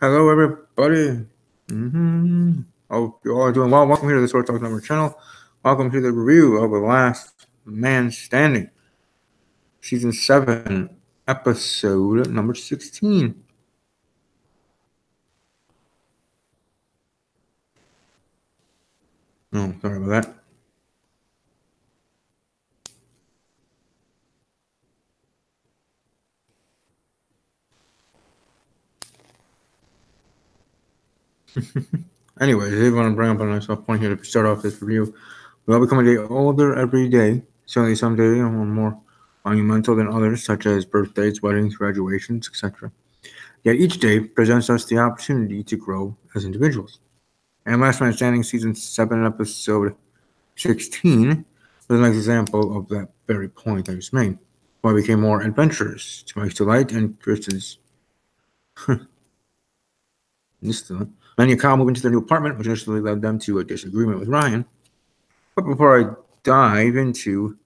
Hello, everybody. Hope you all are doing well. Welcome here to the Sword Talk Number channel. Welcome to the review of The Last Man Standing, Season 7, Episode number 16. Oh, sorry about that. Anyways, I did want to bring up a nice point here to start off this review. We all become a day older every day. Certainly someday are more monumental than others, such as birthdays, weddings, graduations, etc. Yet each day presents us the opportunity to grow as individuals. And Last Man Standing Season 7, Episode 16 was a nice example of that very point I just made. Boy became more adventurous, to Mike's delight and Kristen's. Manny and Kyle moved into their new apartment, which initially led them to a disagreement with Ryan. But before I dive into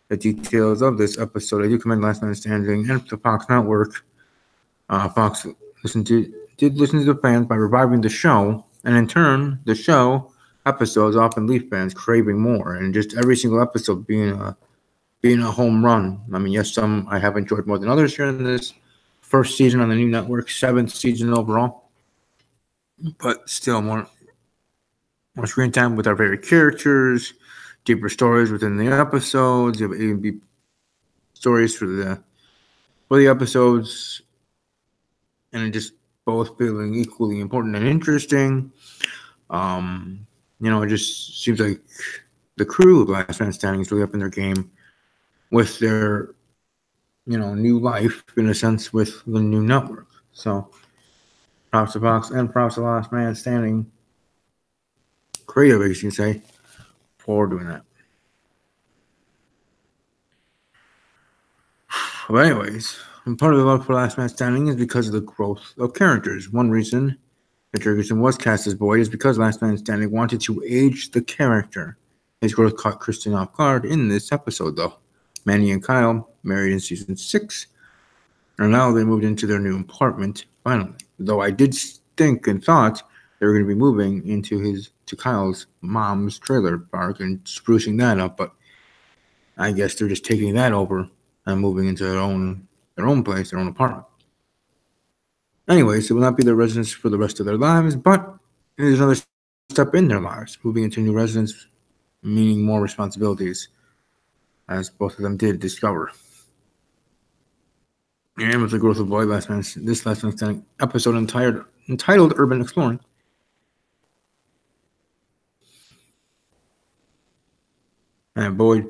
the details of this episode, I do commend Last Man Standing and the Fox Network. Fox did listen to the fans by reviving the show, and in turn, the show episodes often leave fans craving more, and just every single episode being a home run. I mean, yes, some I have enjoyed more than others here in this first season on the new network, 7th season overall, but still more screen time with our favorite characters, deeper stories within the episodes, A and B stories for the episodes, and just both feeling equally important and interesting. It just seems like the crew of Last Man Standing is really up in their game with their, new life, in a sense, with the new network. So, props to Fox and props to Last Man Standing creative, I guess you can say, for doing that. But anyways, part of the love for Last Man Standing is because of the growth of characters. One reason that Jurgensen was cast as Boyd is because Last Man Standing wanted to age the character. His growth caught Kristen off guard in this episode, though. Manny and Kyle, married in season 6, and now they moved into their new apartment, finally. Though I did think and thought they were going to be moving to Kyle's mom's trailer park and sprucing that up, but I guess they're just taking that over and moving into their own place, their own apartment. Anyways, it will not be their residence for the rest of their lives, but it is another step in their lives, moving into new residence, meaning more responsibilities, as both of them did discover. And with the growth of Boyd, this Last Man Standing episode entitled Urban Exploring. And Boyd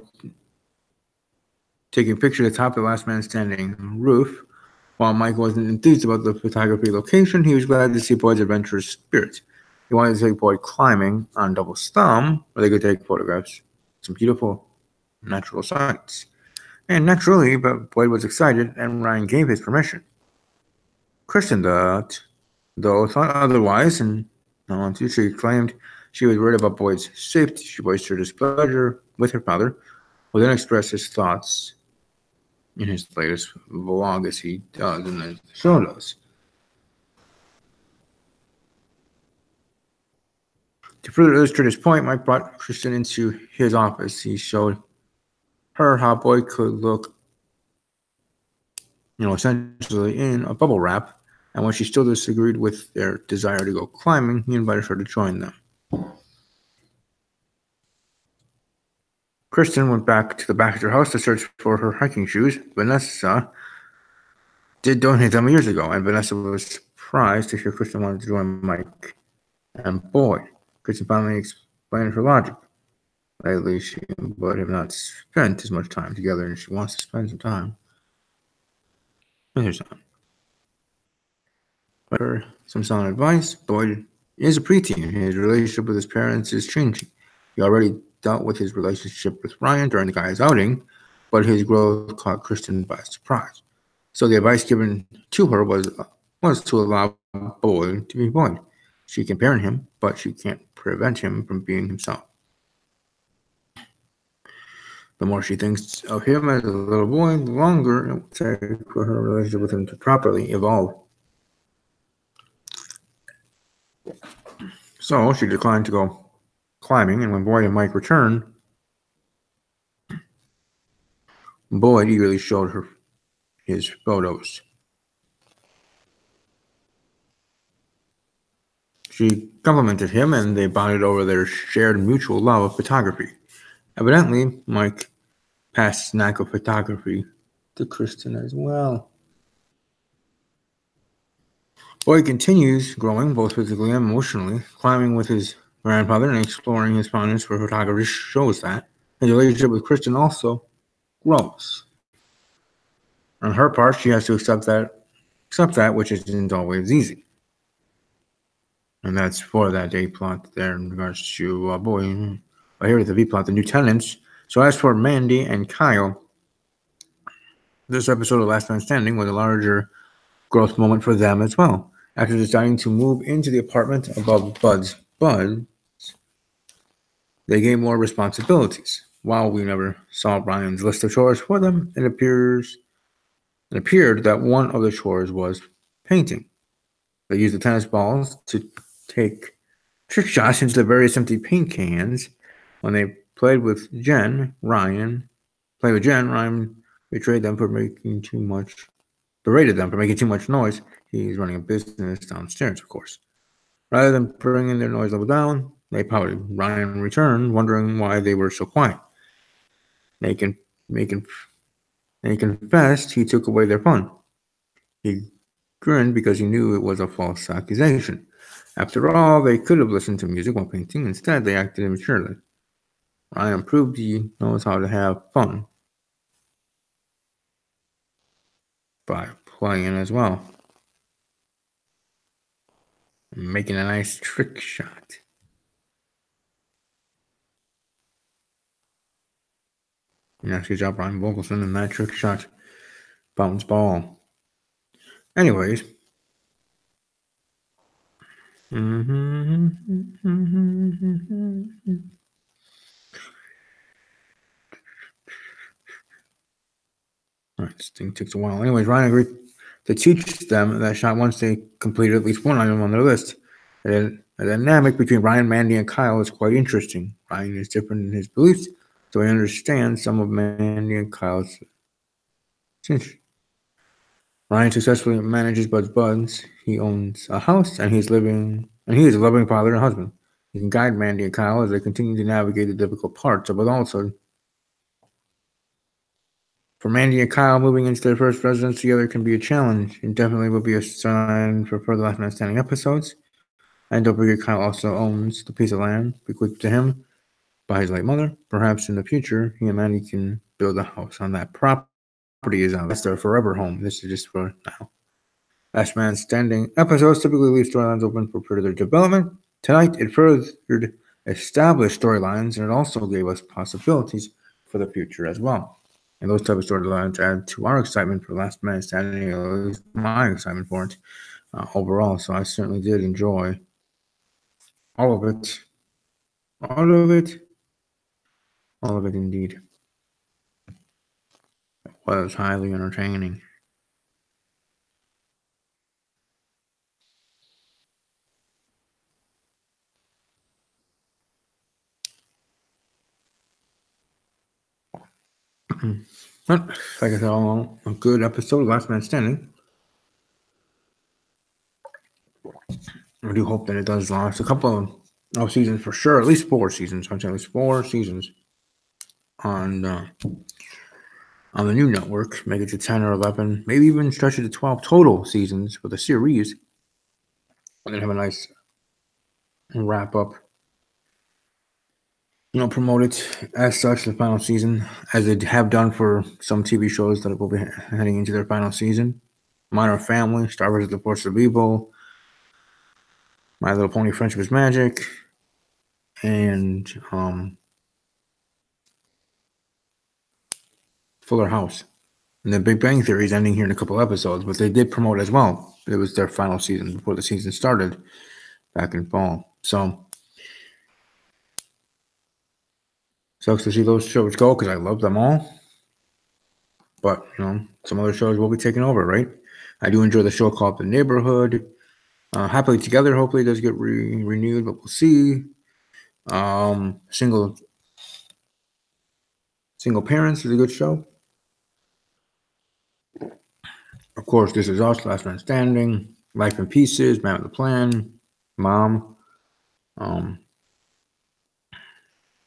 taking a picture at the top of the Last Man Standing roof. While Mike wasn't enthused about the photography location, he was glad to see Boyd's adventurous spirit. He wanted to take Boyd climbing on Devil's Thumb, where they could take photographs of some beautiful natural sights. And naturally, but Boyd was excited, and Ryan gave his permission. Kristen, though, thought otherwise, and she claimed she was worried about Boyd's safety. She voiced her displeasure with her father, who then expressed his thoughts in his latest vlog, as he does and the show does. To further illustrate his point, Mike brought Kristen into his office. He showed her how Boyd could look, essentially in a bubble wrap, and when she still disagreed with their desire to go climbing, he invited her to join them. Kristen went back to the back of her house to search for her hiking shoes. Vanessa did donate them years ago, and Vanessa was surprised to hear Kristen wanted to join Mike and Boyd. Kristen finally explained her logic. Lately, she and Boyd have not spent as much time together, and she wants to spend some time with her son. But for some sound advice, Boyd is a preteen, and his relationship with his parents is changing. He already dealt with his relationship with Ryan during the guy's outing, but his growth caught Kristen by surprise. So the advice given to her was to allow Boyd to be Boyd. She can parent him, but she can't prevent him from being himself. The more she thinks of him as a little boy, the longer it will take for her relationship with him to properly evolve. So she declined to go climbing, and when Boyd and Mike returned, Boyd eagerly showed her his photos. She complimented him, and they bonded over their shared mutual love of photography. Evidently, Mike passed his knack of photography to Kristen as well. Boyd continues growing both physically and emotionally. Climbing with his grandfather and exploring his fondness for photography shows that his relationship with Kristen also grows. On her part, she has to accept that which isn't always easy. And that's for that A plot there in regards to Boyd. Here at the B plot, the new tenants. So as for Mandy and Kyle, this episode of Last Man Standing was a larger growth moment for them as well. After deciding to move into the apartment above Bud's, they gained more responsibilities. While we never saw Ryan's list of chores for them, it appeared that one of the chores was painting. They used the tennis balls to take trick shots into the various empty paint cans. When they played with Jen, Ryan berated them for making too much noise. He's running a business downstairs, of course. Rather than bringing their noise level down, they pouted. Ryan returned, wondering why they were so quiet. They confessed he took away their fun. He grinned because he knew it was a false accusation. After all, they could have listened to music while painting. Instead, they acted immaturely. Ryan proved he knows how to have fun by playing as well. Making a nice trick shot. Nice good job, Ryan Vogelson, and that trick shot bounce ball. Anyways. Alright, this thing takes a while. Anyways, Ryan agreed to teach them that shot once they completed at least one item on their list. The dynamic between Ryan, Mandy, and Kyle is quite interesting. Ryan is different in his beliefs, so he understands some of Mandy and Kyle's since Ryan successfully manages Bud's Buds. He owns a house, and he is a loving father and husband. He can guide Mandy and Kyle as they continue to navigate the difficult parts of adulthood. For Mandy and Kyle, moving into their first residence together can be a challenge. It definitely will be a sign for further Last Man Standing episodes. And don't forget, Kyle also owns the piece of land bequeathed to him by his late mother. Perhaps in the future, he and Mandy can build a house on that property. That's their forever home. This is just for now. Last Man Standing episodes typically leave storylines open for further development. Tonight, it furthered established storylines, and it also gave us possibilities for the future as well. And those type of storylines add to our excitement for Last Man Standing, at least my excitement for it overall. So I certainly did enjoy all of it. All of it indeed. It was highly entertaining. But like I said, all a good episode of Last Man Standing. I do hope that it does last a couple of seasons for sure, at least 4 seasons. I'd say at least 4 seasons on the new network. Make it to 10 or 11, maybe even stretch it to 12 total seasons for the series, and then have a nice wrap up. Promote it as such the final season, as they have done for some TV shows that will be heading into their final season. Modern Family, Star Wars: The Force of Evil, My Little Pony: Friendship is Magic, and Fuller House. And the Big Bang Theory is ending here in a couple episodes, but they did promote as well. It was their final season before the season started back in fall. So sucks to see those shows go because I love them all. But, some other shows will be taking over, right? I do enjoy the show called The Neighborhood. Happily Together, hopefully, does get renewed, but we'll see. Single Parents is a good show. Of course, This Is Us, Last Man Standing, Life in Pieces, Man with a Plan, Mom. A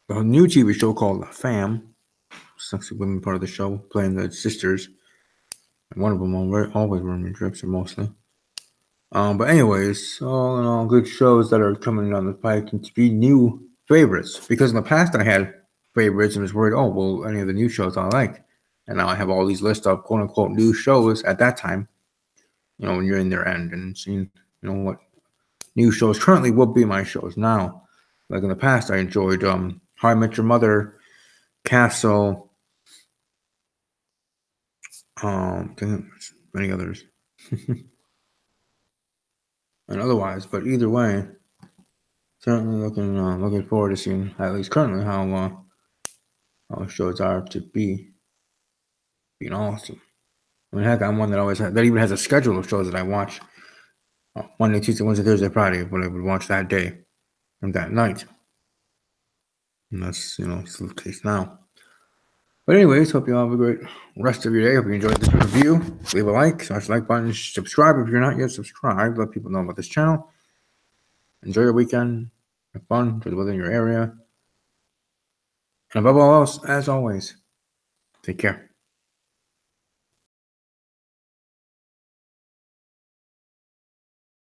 new TV show called The Fam. Sexy women part of the show, playing the sisters. One of them always rooming trips, or mostly. But anyways, all in all, good shows that are coming down the pike and to be new favorites. Because in the past I had favorites and was worried, oh, well, any of the new shows I like. And now I have all these lists of quote unquote new shows at that time. You know, when you're in their end and seeing, you know, what new shows currently will be my shows now. Like in the past, I enjoyed How I Met Your Mother, Castle, many others. And otherwise, but either way, certainly looking forward to seeing at least currently how shows are to be being awesome. I mean, heck, I'm one that even has a schedule of shows that I watch Monday, Tuesday, Wednesday, Thursday, Friday, what I would watch that day and that night. And that's still the case now. But anyways, hope you all have a great rest of your day. Hope you enjoyed this review. Leave a like, smash the like button, subscribe if you're not yet subscribed. Let people know about this channel. Enjoy your weekend. Have fun. Enjoy the weather in your area. And above all else, as always, take care.